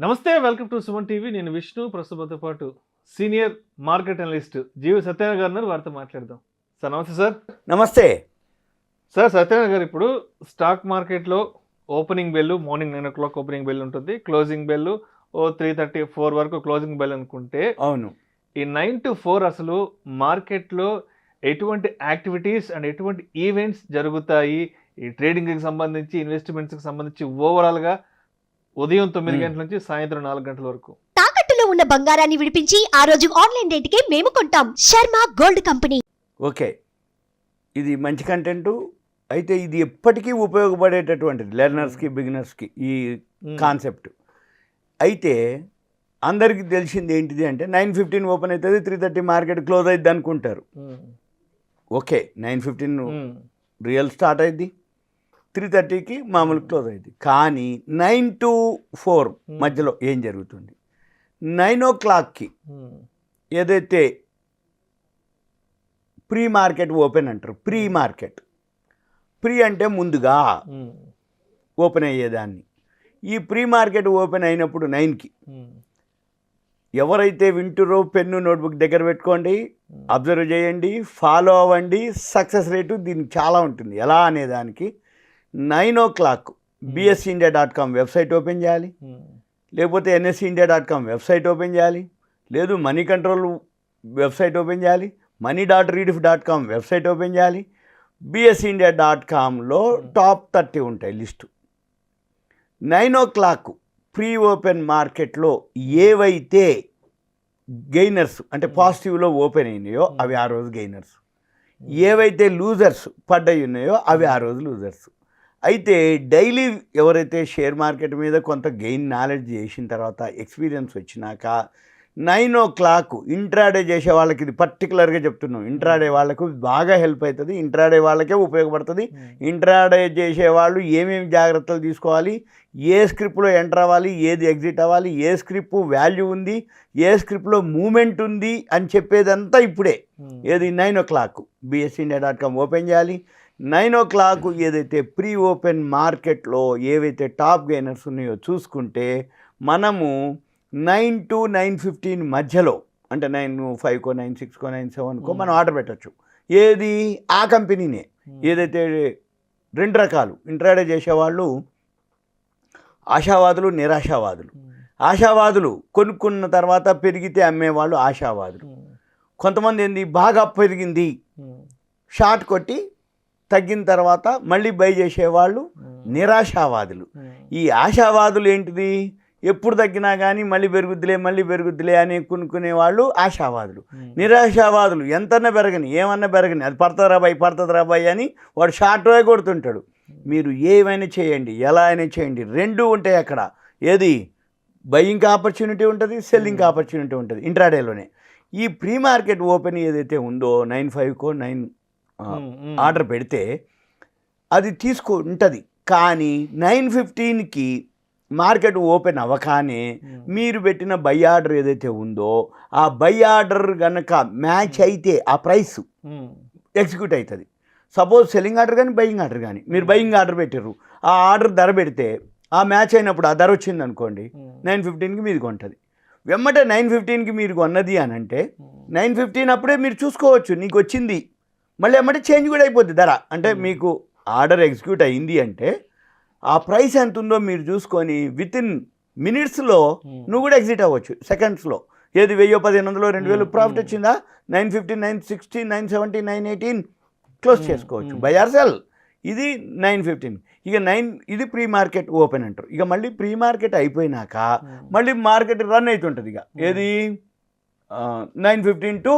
నమస్తే, welcome to Suman TV. నేను విష్ణు. ప్రస్తుతంతో పాటు సీనియర్ మార్కెట్ అనలిస్ట్ జీవి సత్యనారాయణ గారు ఉన్నారు. వారితో మాట్లాడదాం. సార్ నమస్తే. సార్ నమస్తే. సార్ సత్యనారాయణ గారు, ఇప్పుడు స్టాక్ మార్కెట్లో opening bell morning 9 o'clock opening bell ఉంటుంది, క్లోజింగ్ బెల్ 3:34 వరకు క్లోజింగ్ బెల్ అనుకుంటే, అవును, ఈ 9 to 4 అసలు మార్కెట్లో ఎటువంటి యాక్టివిటీస్ అండ్ ఎటువంటి ఈవెంట్స్ జరుగుతాయి, ఈ ట్రేడింగ్కి సంబంధించి, ఇన్వెస్ట్మెంట్స్కి సంబంధించి ఓవరాల్గా ఉదయం 9 గంటల నుంచి సాయంత్రం 4 గంటల వరకు తాకట్టులో ఉన్న బంగారాన్ని విడిపించి ఆ రోజు ఆన్లైన్ రేటుకే మేము కొంటాం. Sharma gold company. ఓకే, ఇది మంచి కంటెంట్. అయితే ఇది ఎప్పటికీ ఉపయోగపడేటటువంటిది లెర్నర్స్కి, బిగినర్స్కి ఈ కాన్సెప్ట్. అయితే అందరికీ తెలిసింది ఏంటిది అంటే 9:15 ఓపెన్ అవుతుంది, 3:30 మార్కెట్ క్లోజ్ అవుతుంది అనుకుంటారు. ఓకే, 9:15 రియల్ స్టార్ట్ అయింది, 3:30కి మామూలు క్లోజ్ అయింది. కానీ 9 to 4 మధ్యలో ఏం జరుగుతుంది? 9 o'clockకి ఏదైతే ప్రీ మార్కెట్ ఓపెన్ అంటారు, ప్రీ అంటే ముందుగా ఓపెన్ అయ్యేదాన్ని. ఈ ప్రీ మార్కెట్ ఓపెన్ అయినప్పుడు 9కి ఎవరైతే వింటురో పెన్ను నోట్బుక్ దగ్గర పెట్టుకోండి, అబ్జర్వ్ చేయండి, ఫాలో అవ్వండి. సక్సెస్ రేటు దీనికి చాలా ఉంటుంది. ఎలా అనేదానికి 9 o'clock bsindia.com వెబ్సైట్ ఓపెన్ చేయాలి, లేకపోతే nsindia.com వెబ్సైట్ ఓపెన్ చేయాలి, లేదు మనీ కంట్రోల్ వెబ్సైట్ ఓపెన్ చేయాలి, money.rediff.com వెబ్సైట్ ఓపెన్ చేయాలి. bsindia.comలో టాప్ 30 ఉంటాయి లిస్టు. 9 o'clock ప్రీ ఓపెన్ మార్కెట్లో ఏవైతే గెయినర్స్ అంటే పాజిటివ్లో ఓపెన్ అయినాయో అవి ఆ రోజు గెయినర్స్, ఏవైతే లూజర్స్ పడ్డాయి ఉన్నాయో అవి ఆ రోజు లూజర్స్. అయితే డైలీ ఎవరైతే షేర్ మార్కెట్ మీద కొంత గెయిన్ నాలెడ్జ్ చేసిన తర్వాత, ఎక్స్పీరియన్స్ వచ్చినాక 9 o'clock ఇంట్రాడే చేసే వాళ్ళకి, ఇది పర్టికులర్గా చెప్తున్నాం, ఇంట్రాడే వాళ్ళకు బాగా హెల్ప్ అవుతుంది, ఇంట్రాడే వాళ్ళకే ఉపయోగపడుతుంది. ఇంట్రాడే చేసే వాళ్ళు ఏమేమి జాగ్రత్తలు తీసుకోవాలి, ఏ స్క్రిప్ట్లో ఎంటర్ అవ్వాలి, ఏది ఎగ్జిట్ అవ్వాలి, ఏ స్క్రిప్ట్ వాల్యూ ఉంది, ఏ స్క్రిప్ట్లో మూమెంట్ ఉంది అని చెప్పేదంతా ఇప్పుడే. ఏది 9 o'clock bsindia.com ఓపెన్ చేయాలి. 9 o'clock ఏదైతే ప్రీ ఓపెన్ మార్కెట్లో ఏవైతే టాప్ గెయినర్స్ ఉన్నాయో చూసుకుంటే, మనము 9 to 9:15 మధ్యలో, అంటే 9:05కో 9:06కో 9:07కో మనం ఆర్డర్ పెట్టచ్చు. ఏది ఆ కంపెనీనే. ఏదైతే రెండు రకాలు ఇంట్రాడే చేసేవాళ్ళు, ఆశావాదులు, నిరాశావాదులు. ఆశావాదులు కొనుక్కున్న తర్వాత పెరిగితే అమ్మేవాళ్ళు ఆశావాదులు. కొంతమంది ఏంది, బాగా పెరిగింది షార్ట్ కొట్టి తగ్గిన తర్వాత మళ్ళీ బై చేసేవాళ్ళు నిరాశావాదులు. ఈ ఆశావాదులు ఏంటిది, ఎప్పుడు తగ్గినా కానీ మళ్ళీ పెరుగుద్దిలే అని కొనుక్కునే వాళ్ళు ఆశావాదులు. నిరాశావాదులు ఎంతన్నా పెరగని, ఏమన్నా పెరగని, అది పడుతుంది రాబాయి అని వాడు షార్ట్వే కొడుతుంటాడు. మీరు ఏమైనా చేయండి, ఎలా అయినా చేయండి, రెండూ ఉంటాయి అక్కడ. ఏది బయింగ్ ఆపర్చునిటీ ఉంటుంది, సెల్లింగ్ ఆపర్చునిటీ ఉంటుంది ఇంట్రాడేలోనే. ఈ ప్రీ మార్కెట్ ఓపెన్ ఏదైతే ఉందో 9:05కో 9 ఆర్డర్ పెడితే అది ఉంటుంది. కానీ 9:15కి మార్కెట్ ఓపెన్ అవ్వగానే మీరు పెట్టిన బై ఆర్డర్ ఏదైతే ఉందో ఆ బై ఆర్డర్ కనుక మ్యాచ్ అయితే ఆ ప్రైస్ ఎగ్జిక్యూట్ అవుతుంది. సపోజ్ సెల్లింగ్ ఆర్డర్ కానీ బయింగ్ ఆర్డర్ కానీ, మీరు బయింగ్ ఆర్డర్ పెట్టారు, ఆ ఆర్డర్ ధర పెడితే ఆ మ్యాచ్ అయినప్పుడు ఆ ధర వచ్చింది అనుకోండి, 9:15కి మీరు కొంటుంది. వెమ్మటే 9:15కి మీరు కొన్నది అని అంటే 9:15 అప్పుడే మీరు చూసుకోవచ్చు నీకు వచ్చింది, మళ్ళీ ఎమ్మటే చేంజ్ కూడా అయిపోద్ది ధర. అంటే మీకు ఆర్డర్ ఎగ్జిక్యూట్ అయింది అంటే ఆ ప్రైస్ ఎంత ఉందో మీరు చూసుకొని వితిన్ మినిట్స్లో నువ్వు కూడా ఎగ్జిట్ అవ్వచ్చు, సెకండ్స్లో. ఏది 1000, 1500, 2000 ప్రాఫిట్ వచ్చిందా, 9:15, 9:60, 9:70, 9:18 క్లోజ్ చేసుకోవచ్చు, బై ఆర్ సెల్. ఇది 9:15. ఇక ఇది ప్రీ మార్కెట్ ఓపెన్ అంటారు. ఇక మళ్ళీ ప్రీ మార్కెట్ అయిపోయినాక మళ్ళీ మార్కెట్ రన్ అవుతుంటుంది. ఇక ఏది 9:15 to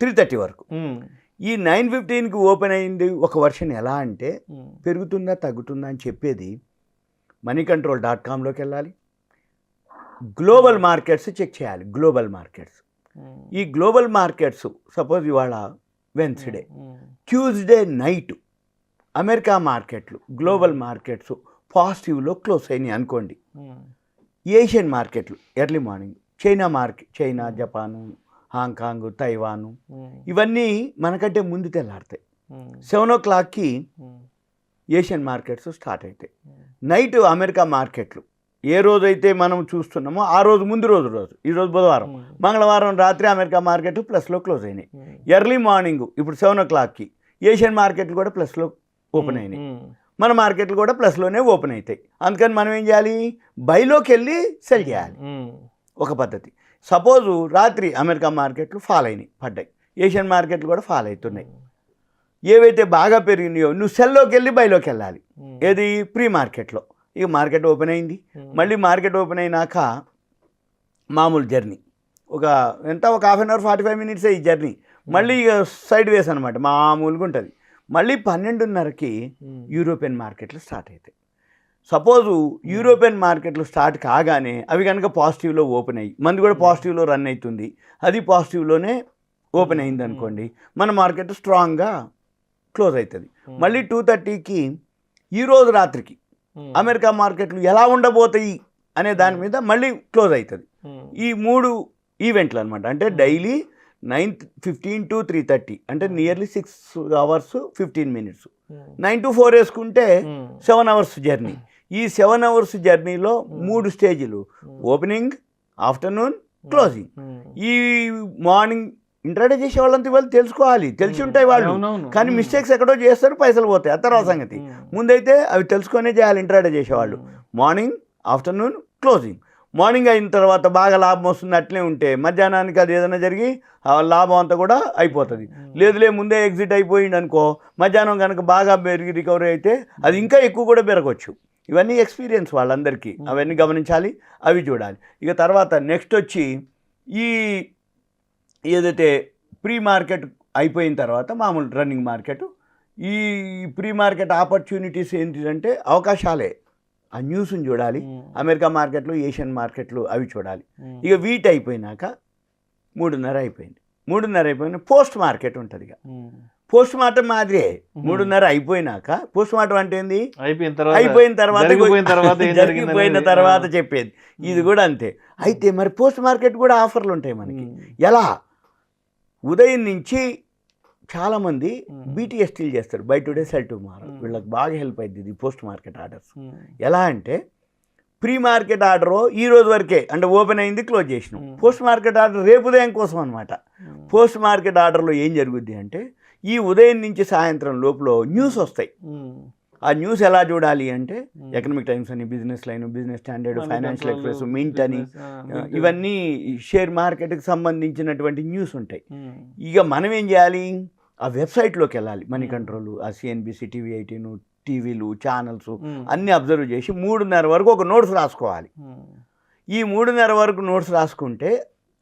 3:30 వరకు. ఈ 9:15కి ఓపెన్ అయింది ఒక వర్షన్. ఎలా అంటే పెరుగుతుందా తగ్గుతుందా అని చెప్పేది moneycontrol.comలోకి వెళ్ళాలి, గ్లోబల్ మార్కెట్స్ చెక్ చేయాలి. ఈ గ్లోబల్ మార్కెట్స్ సపోజ్ ఇవాళ వెన్స్డే, ట్యూస్డే నైట్ అమెరికా మార్కెట్లు, గ్లోబల్ మార్కెట్స్ పాజిటివ్లో క్లోజ్ అయినాయి అనుకోండి. ఏషియన్ మార్కెట్లు early morning, China, Japan, Hong Kong, తైవాను, ఇవన్నీ మనకంటే ముందు తెల్లారుతాయి. 7 o'clockకి ఏషియన్ మార్కెట్స్ స్టార్ట్ అవుతాయి. నైట్ అమెరికా మార్కెట్లు ఏ రోజైతే మనం చూస్తున్నామో ఆ రోజు ముందు రోజు ఈరోజు బుధవారం, మంగళవారం రాత్రి అమెరికా మార్కెట్ ప్లస్లో క్లోజ్ అయినాయి. ఎర్లీ మార్నింగ్ ఇప్పుడు 7 o'clockకి ఏషియన్ మార్కెట్లు కూడా ప్లస్లో ఓపెన్ అయినాయి, మన మార్కెట్లు కూడా ప్లస్లోనే ఓపెన్ అవుతాయి. అందుకని మనం ఏం చేయాలి, బైలోకి వెళ్ళి సెల్ చేయాలి. ఒక పద్ధతి. సపోజు రాత్రి అమెరికా మార్కెట్లు ఫాల్ అయినాయి, పడ్డాయి, ఏషియన్ మార్కెట్లు కూడా ఫాల్ అవుతున్నాయి. ఏవైతే బాగా పెరిగినాయో నువ్వు సెల్లోకి వెళ్ళి బైలోకి వెళ్ళాలి. ఏది ప్రీ మార్కెట్లో. ఇక మార్కెట్ ఓపెన్ అయింది, మళ్ళీ మార్కెట్ ఓపెన్ అయినాక మామూలు జర్నీ ఒక 1/2 hour 45 minutes ఈ జర్నీ. మళ్ళీ ఇక సైడ్ వేస్ అనమాట, మామూలుగా ఉంటుంది. మళ్ళీ 12:30కి యూరోపియన్ మార్కెట్లు స్టార్ట్ అవుతాయి. సపోజు యూరోపియన్ మార్కెట్లు స్టార్ట్ కాగానే అవి కనుక పాజిటివ్లో ఓపెన్ అయ్యి మంది కూడా పాజిటివ్లో రన్ అవుతుంది, అది పాజిటివ్లోనే ఓపెన్ అయింది అనుకోండి, మన మార్కెట్ స్ట్రాంగ్గా క్లోజ్ అవుతుంది. మళ్ళీ 2:30కి ఈరోజు రాత్రికి అమెరికా మార్కెట్లు ఎలా ఉండబోతాయి అనే దాని మీద మళ్ళీ క్లోజ్ అవుతుంది. ఈ 3 ఈవెంట్లు అనమాట. అంటే డైలీ 9:15 to 3:30 అంటే నియర్లీ 6 hours 15 minutes. 9 to 4 వేసుకుంటే 7 hours జర్నీ. ఈ 7 hours జర్నీలో 3 స్టేజీలు: ఓపెనింగ్, ఆఫ్టర్నూన్, క్లోజింగ్. ఈ మార్నింగ్ ఇంట్రాడే చేసే వాళ్ళంతా వాళ్ళు తెలుసుకోవాలి, తెలిసి ఉంటాయి వాళ్ళు, కానీ మిస్టేక్స్ ఎక్కడో చేస్తారు, పైసలు పోతాయి, ఆ తర్వాత సంగతి. ముందైతే అవి తెలుసుకొనే చేయాలి ఇంట్రాడే చేసేవాళ్ళు. Morning, afternoon, closing. మార్నింగ్ అయిన తర్వాత బాగా లాభం వస్తుంది అట్లే ఉంటే మధ్యాహ్నానికి అది ఏదైనా జరిగి ఆ లాభం అంతా కూడా అయిపోతుంది. లేదులే ముందే ఎగ్జిట్ అయిపోయింది అనుకో, మధ్యాహ్నం కనుక బాగా పెరిగి రికవరీ అయితే అది ఇంకా ఎక్కువ కూడా పెరగవచ్చు. ఇవన్నీ ఎక్స్పీరియన్స్ వాళ్ళందరికీ, అవన్నీ గమనించాలి, అవి చూడాలి. ఇక తర్వాత నెక్స్ట్ వచ్చి ఈ ఏదైతే ప్రీ మార్కెట్ అయిపోయిన తర్వాత మామూలు రన్నింగ్ మార్కెట్, ఈ ప్రీ మార్కెట్ ఆపర్చునిటీస్ ఏంటిదంటే అవకాశాలే. ఆ న్యూస్ని చూడాలి, అమెరికా మార్కెట్లు, ఏషియన్ మార్కెట్లు అవి చూడాలి. ఇక వీటి అయిపోయినాక 3:30 అయిపోయింది. 3:30 అయిపోయిన పోస్ట్ మార్కెట్ ఉంటుంది. ఇక పోస్ట్ మార్టం మాదిరే 3:30 అయిపోయినాక. పోస్ట్ మార్టం అంటే ఏంది, అయిపోయిన తర్వాత చెప్పేది. ఇది కూడా అంతే. అయితే మరి పోస్ట్ మార్కెట్ కూడా ఆఫర్లు ఉంటాయి మనకి. ఎలా? ఉదయం నుంచి చాలామంది బీటీఎస్టీలు చేస్తారు, బై టుడే సెల్ టుమారో. వీళ్ళకి బాగా హెల్ప్ అవుతుంది ఇది పోస్ట్ మార్కెట్ ఆర్డర్స్. ఎలా అంటే ప్రీ మార్కెట్ ఆర్డర్ ఈ రోజు వరకే, అంటే ఓపెన్ అయింది, క్లోజ్ చేసినాం. పోస్ట్ మార్కెట్ ఆర్డర్ రేపు ఉదయం కోసం అనమాట. పోస్ట్ మార్కెట్ ఆర్డర్లో ఏం జరుగుద్ది అంటే ఈ ఉదయం నుంచి సాయంత్రం లోపల న్యూస్ వస్తాయి. ఆ న్యూస్ ఎలా చూడాలి అంటే ఎకనామిక్ టైమ్స్ అని, business line, business standard, financial express, mint అని, ఇవన్నీ షేర్ మార్కెట్కి సంబంధించినటువంటి న్యూస్ ఉంటాయి. ఇక మనం ఏం చేయాలి, ఆ వెబ్సైట్లోకి వెళ్ళాలి. మనీ కంట్రోల్, ఆ సిఎన్బిసి, టీవీ 18, టీవీలు, ఛానల్స్ అన్నీ అబ్జర్వ్ చేసి 3:30 వరకు ఒక నోట్స్ రాసుకోవాలి. ఈ 3:30 వరకు నోట్స్ రాసుకుంటే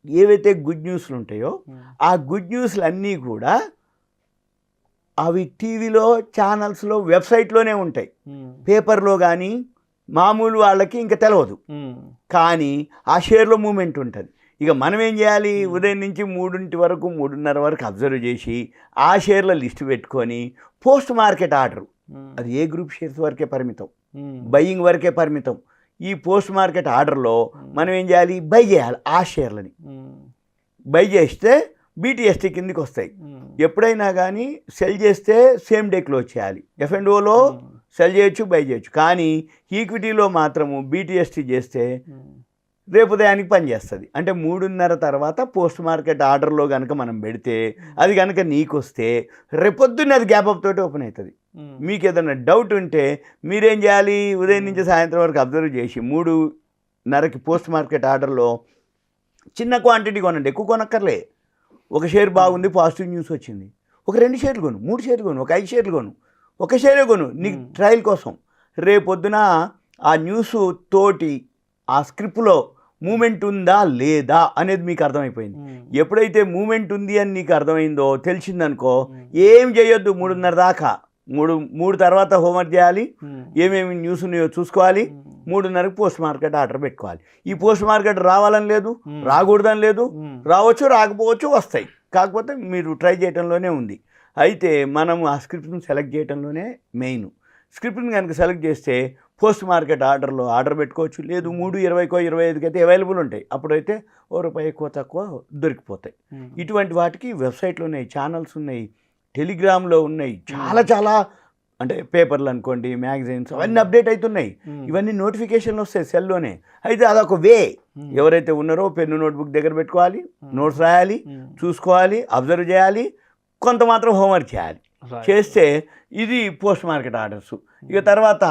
ఏవైతే గుడ్ న్యూస్లు ఉంటాయో ఆ గుడ్ న్యూస్లు అన్నీ కూడా అవి టీవీలో, ఛానల్స్లో, వెబ్సైట్లోనే ఉంటాయి. పేపర్లో కానీ మామూలు వాళ్ళకి ఇంకా తెలియదు, కానీ ఆ షేర్లో మూమెంట్ ఉంటుంది. ఇక మనం ఏం చేయాలి, ఉదయం నుంచి 3 వరకు 3:30 వరకు అబ్జర్వ్ చేసి ఆ షేర్ల లిస్ట్ పెట్టుకొని పోస్ట్ మార్కెట్ ఆర్డర్, అది ఏ గ్రూప్ షేర్స్ వరకే పరిమితం, బయ్యింగ్ వరకే పరిమితం. ఈ పోస్ట్ మార్కెట్ ఆర్డర్లో మనం ఏం చేయాలి, బై చేయాలి. ఆ షేర్లని బై చేస్తే బీటీఎస్టీ కిందికి వస్తాయి. ఎప్పుడైనా కానీ సెల్ చేస్తే సేమ్ డే క్లోజ్ చేయాలి. ఎఫ్ఎండ్ఓలో సెల్ చేయొచ్చు, బై చేయొచ్చు, కానీ ఈక్విటీలో మాత్రము బీటీఎస్టీ చేస్తే రేపు ఉదయానికి పనిచేస్తుంది. అంటే 3:30 తర్వాత పోస్ట్ మార్కెట్ ఆర్డర్లో కనుక మనం పెడితే అది కనుక నీకు వస్తే రేపొద్దున్న అది గ్యాప్ అప్ తోటి ఓపెన్ అవుతుంది. మీకు ఏదైనా డౌట్ ఉంటే మీరేం చేయాలి, ఉదయం నుంచి సాయంత్రం వరకు అబ్జర్వ్ చేసి 3:30కి పోస్ట్ మార్కెట్ ఆర్డర్లో చిన్న క్వాంటిటీ కొనండి, ఎక్కువ కొనక్కర్లే. ఒక షేర్ బాగుంది, పాజిటివ్ న్యూస్ వచ్చింది, ఒక 2 షేర్లు కొను, 3 షేర్లు కొను, ఒక 5 షేర్లు కొను, ఒక షేరే కొను, నీకు ట్రయల్ కోసం. రేపొద్దున ఆ న్యూస్ తోటి ఆ స్క్రిప్ట్లో మూమెంట్ ఉందా లేదా అనేది మీకు అర్థమైపోయింది. ఎప్పుడైతే మూమెంట్ ఉంది అని నీకు అర్థమైందో, తెలిసిందనుకో, ఏం చేయొద్దు 3:30 దాకా. 3 తర్వాత హోంవర్క్ చేయాలి, ఏమేమి న్యూస్ ఉన్నాయో చూసుకోవాలి. 3:30కి పోస్ట్ మార్కెట్ ఆర్డర్ పెట్టుకోవాలి. ఈ పోస్ట్ మార్కెట్ రావాలని లేదు, రాకూడదని లేదు, రావచ్చు, రాకపోవచ్చు, వస్తాయి. కాకపోతే మీరు ట్రై చేయడంలోనే ఉంది. అయితే మనం ఆ స్క్రిప్ట్ని సెలెక్ట్ చేయడంలోనే మెయిన్. స్క్రిప్ట్ని కనుక సెలెక్ట్ చేస్తే పోస్ట్ మార్కెట్ ఆర్డర్లో ఆర్డర్ పెట్టుకోవచ్చు. లేదు 3:20కో 25కి అయితే అవైలబుల్ ఉంటాయి. అప్పుడైతే ₹1 ఎక్కువ తక్కువ దొరికిపోతాయి. ఇటువంటి వాటికి వెబ్సైట్లు ఉన్నాయి, ఛానల్స్ ఉన్నాయి, టెలిగ్రామ్లో ఉన్నాయి, చాలా అంటే పేపర్లు అనుకోండి, మ్యాగజైన్స్ అవన్నీ అప్డేట్ అవుతున్నాయి. ఇవన్నీ నోటిఫికేషన్లు వస్తాయి సెల్లోనే. అయితే అదొక వే. ఎవరైతే ఉన్నారో పెన్ను నోట్బుక్ దగ్గర పెట్టుకోవాలి, నోట్స్ రాయాలి, చూసుకోవాలి, అబ్జర్వ్ చేయాలి, కొంత మాత్రం హోంవర్క్ చేయాలి. చేస్తే ఇది పోస్ట్ మార్కెట్ ఆర్డర్స్. ఇక తర్వాత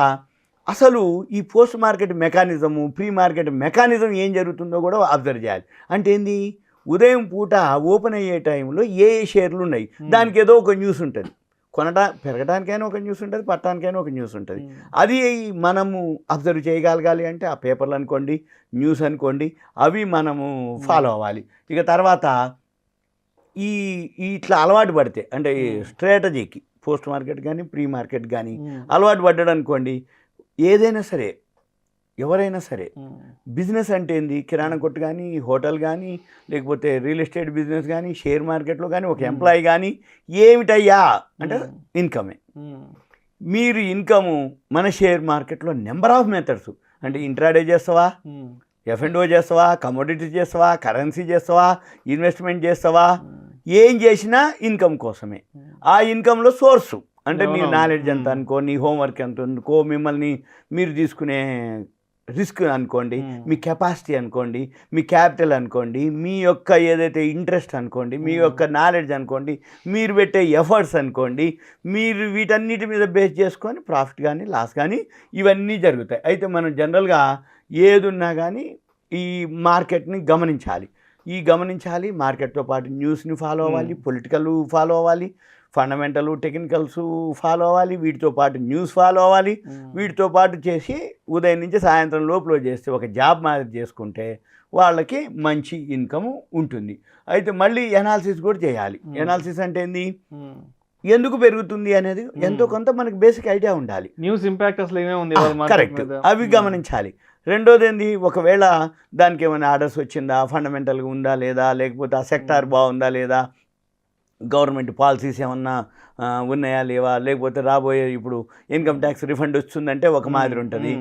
అసలు ఈ post market mechanism, pre market mechanism ఏం జరుగుతుందో కూడా అబ్జర్వ్ చేయాలి. అంటే ఏంది, ఉదయం పూట ఓపెన్ అయ్యే టైంలో ఏ షేర్లు ఉన్నాయి, దానికి ఏదో ఒక న్యూస్ ఉంటుంది. పెరగడానికైనా ఒక న్యూస్ ఉంటుంది, పట్టడానికైనా ఒక న్యూస్ ఉంటుంది. అది మనము అబ్జర్వ్ చేయగలగాలి. అంటే ఆ పేపర్లు అనుకోండి, న్యూస్ అనుకోండి, అవి మనము ఫాలో అవ్వాలి. ఇక తర్వాత ఇట్లా అలవాటు పడితే, అంటే ఈ స్ట్రాటజీకి పోస్ట్ మార్కెట్ కానీ ప్రీ మార్కెట్ కానీ అలవాటు పడ్డాడు అనుకోండి, ఏదైనా సరే, ఎవరైనా సరే, బిజినెస్ అంటే ఏంది, కిరాణా కొట్టు కానీ, హోటల్ కానీ, లేకపోతే రియల్ ఎస్టేట్ బిజినెస్ కానీ, షేర్ మార్కెట్లో కానీ, ఒక ఎంప్లాయీ కానీ, ఏమిటయ్యా అంటే ఇన్కమే. మీరు ఇన్కము మన షేర్ మార్కెట్లో నెంబర్ ఆఫ్ మెథడ్స్, అంటే ఇంట్రాడే చేస్తావా, F&O చేస్తావా, కమోడిటీ చేస్తావా, కరెన్సీ చేస్తావా, ఇన్వెస్ట్మెంట్ చేస్తావా, ఏం చేసినా ఇన్కమ్ కోసమే. ఆ ఇన్కంలో సోర్సు అంటే నీ నాలెడ్జ్ ఎంత అనుకో, నీ హోంవర్క్ ఎంత అనుకో, మిమ్మల్ని మీరు తీసుకునే రిస్క్ అనుకోండి, మీ కెపాసిటీ అనుకోండి, మీ క్యాపిటల్ అనుకోండి, మీ యొక్క ఏదైతే ఇంట్రెస్ట్ అనుకోండి, మీ యొక్క నాలెడ్జ్ అనుకోండి, మీరు పెట్టే ఎఫర్ట్స్ అనుకోండి, మీరు వీటన్నిటి మీద బేస్ చేసుకొని ప్రాఫిట్ కానీ లాస్ కానీ ఇవన్నీ జరుగుతాయి. అయితే మనం జనరల్గా ఏదున్నా కానీ ఈ మార్కెట్ని గమనించాలి. మార్కెట్తో పాటు న్యూస్ని ఫాలో అవ్వాలి, పొలిటికల్ ఫాలో అవ్వాలి, ఫండమెంటల్ టెక్నికల్స్ ఫాలో అవ్వాలి, వీటితో పాటు న్యూస్ ఫాలో అవ్వాలి. వీటితో పాటు చేసి ఉదయం నుంచి సాయంత్రం లోపల చేస్తే ఒక జాబ్ మాదిరి చేసుకుంటే వాళ్ళకి మంచి ఇన్కమ్ ఉంటుంది. అయితే మళ్ళీ ఎనాలిసిస్ కూడా చేయాలి. ఎనాలిసిస్ అంటే ఏంది, ఎందుకు పెరుగుతుంది అనేది ఎంతో కొంత మనకి బేసిక్ ఐడియా ఉండాలి. న్యూస్ ఇంపాక్ట్ అసలు ఏమేమి కరెక్ట్, అవి గమనించాలి. రెండోది ఏంది, ఒకవేళ దానికి ఏమైనా ఆర్డర్స్ వచ్చిందా, ఫండమెంటల్గా ఉందా లేదా, లేకపోతే ఆ సెక్టార్ బాగుందా లేదా, గవర్నమెంట్ పాలసీస్ ఏమన్నా ఉన్నాయా లేవా, లేకపోతే రాబోయే ఇప్పుడు ఇన్కమ్ ట్యాక్స్ రిఫండ్ వస్తుందంటే ఒక మాదిరి ఉంటుంది,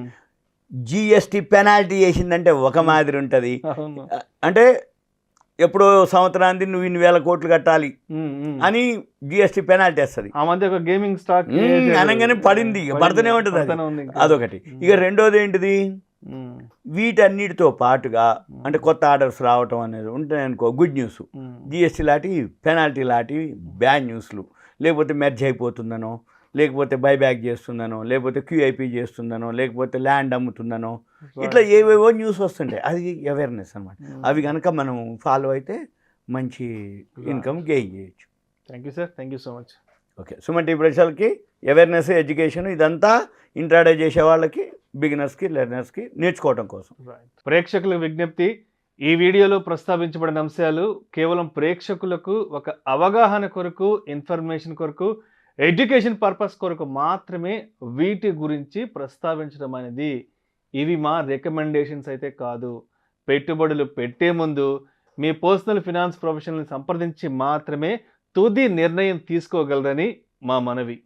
జిఎస్టీ పెనాల్టీ వేసిందంటే ఒక మాదిరి ఉంటుంది. అంటే ఎప్పుడో సంవత్సరానికి నువ్వు ఇన్ని వేల కోట్లు కట్టాలి అని జిఎస్టీ పెనాల్టీ వేస్తుంది. ఆ మధ్య ఒక గేమింగ్ స్టాక్ అనగానే పడింది, పడుతూనే ఉంటుంది అది. అదొకటి. ఇక రెండోది ఏంటిది, వీటన్నిటితో పాటుగా అంటే కొత్త ఆర్డర్స్ రావటం అనేది ఉంటాయి అనుకో, గుడ్ న్యూస్. జిఎస్టీ లాంటి పెనాల్టీ లాంటి బ్యాడ్ న్యూస్లు, లేకపోతే మెర్జ్ అయిపోతుందనో, లేకపోతే బైబ్యాక్ చేస్తుందనో, లేకపోతే క్యూఐపీ చేస్తుందనో, లేకపోతే ల్యాండ్ అమ్ముతుందనో, ఇట్లా ఏవేవో న్యూస్ వస్తుంటాయి. అది అవేర్నెస్ అనమాట. అవి కనుక మనం ఫాలో అయితే మంచి ఇన్కమ్ గెయిన్ చేయొచ్చు. Thank you sir, thank you so much. Okay, Suman TV ప్రజలకి అవేర్నెస్, ఎడ్యుకేషన్ ఇదంతా ఇంట్రాడే చేసే వాళ్ళకి, బిగినర్స్కి, లెర్నర్స్కి నేర్చుకోవడం కోసం. ప్రేక్షకులకు విజ్ఞప్తి, ఈ వీడియోలో ప్రస్తావించబడిన అంశాలు కేవలం ప్రేక్షకులకు ఒక అవగాహన కొరకు, ఇన్ఫర్మేషన్ కొరకు, ఎడ్యుకేషన్ పర్పస్ కొరకు మాత్రమే వీటి గురించి ప్రస్తావించడం అనేది. ఇవి మా రికమెండేషన్స్ అయితే కాదు. పెట్టుబడులు పెట్టే ముందు మీ పర్సనల్ ఫినాన్స్ ప్రొఫెషనల్ని సంప్రదించి మాత్రమే తుది నిర్ణయం తీసుకోగలరని మా మనవి.